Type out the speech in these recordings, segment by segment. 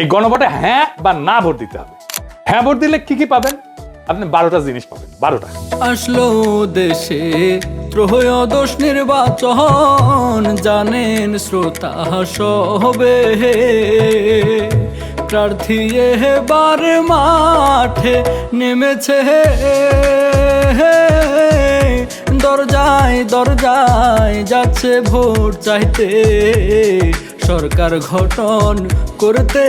এই গণভোটে হ্যাঁ বা না ভোট দিতে হবে। হ্যাঁ ভোট দিলে কি কি পাবেন? আপনি 12টা জিনিস পাবেন, 12টা। আসলো দেশে ত্রয়োদশ নির্বাচন, জানেন শ্রোতা সবে প্রার্থী এবার মাঠে নেমেছে, দরজায় দরজায় যাচ্ছে ভোট চাইতে, সরকার গঠন করতে।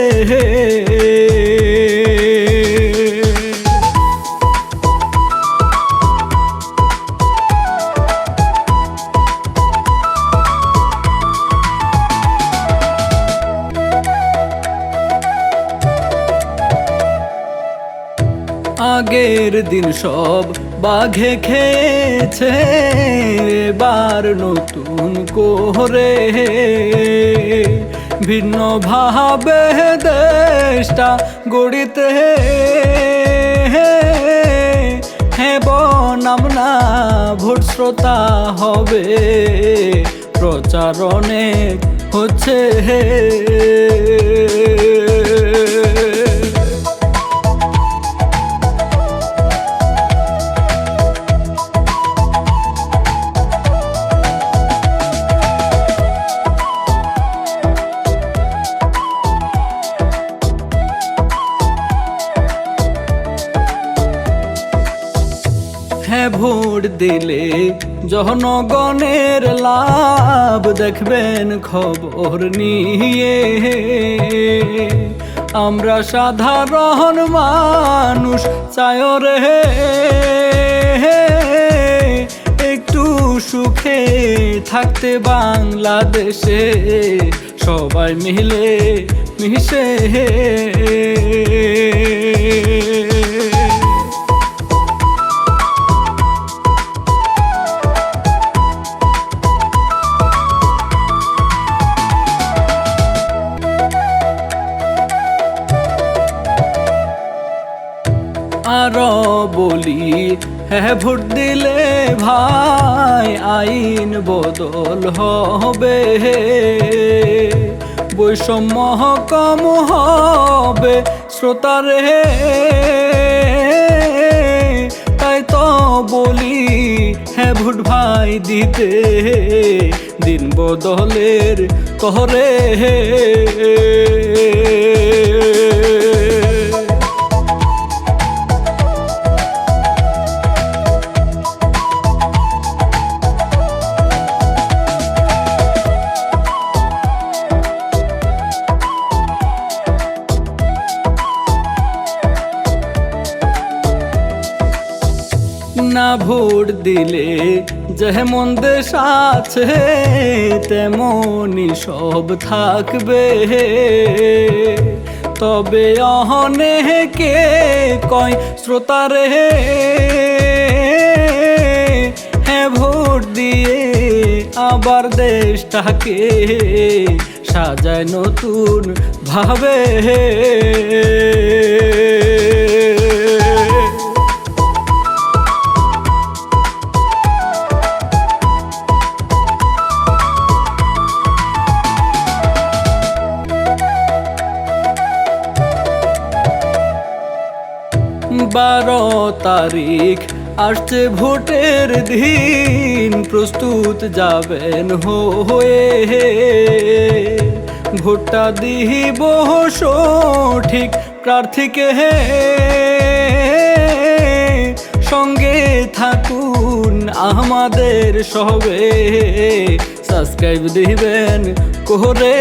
আগের দিন সব বাঘে খেয়েছে, এবার নতুন করে ভিন্ন ভাবে দেশটা গড়িতে। হ্যাঁ বনাম না ভোট শ্রোতা হবে, প্রচার অনেক হচ্ছে। হ্যাঁ ভোট দিলে জনগণের লাভ দেখবেন খবর নিয়ে। আমরা সাধারণ মানুষ চাই রে একটু সুখে থাকতে বাংলাদেশে, সবাই মিলে মিশে। আরো বলি হ্যাঁ ভোট দিলে ভাই আইন বদল হবে, বৈষম্য কম হবে শ্রোতারে। তাই তো বলি হ্যাঁ ভোট ভাই দিতে, দিন বদলের তহরে। না ভোট দিলে যেমন দেশ আছে, তেমনই সব থাকবে। তবে অনেকে কয় শ্রোতারে হ্যাঁ ভোট দিয়ে আবার দেশটাকে সাজায় নতুন ভাবে। বারো তারিখ আসছে ভোটের দিন, প্রস্তুত যাবেন হয়ে। ভোটটা দিব সঠিক প্রার্থীকে, সঙ্গে থাকুন আমাদের সবে, সাবস্ক্রাইব দিবেন করে।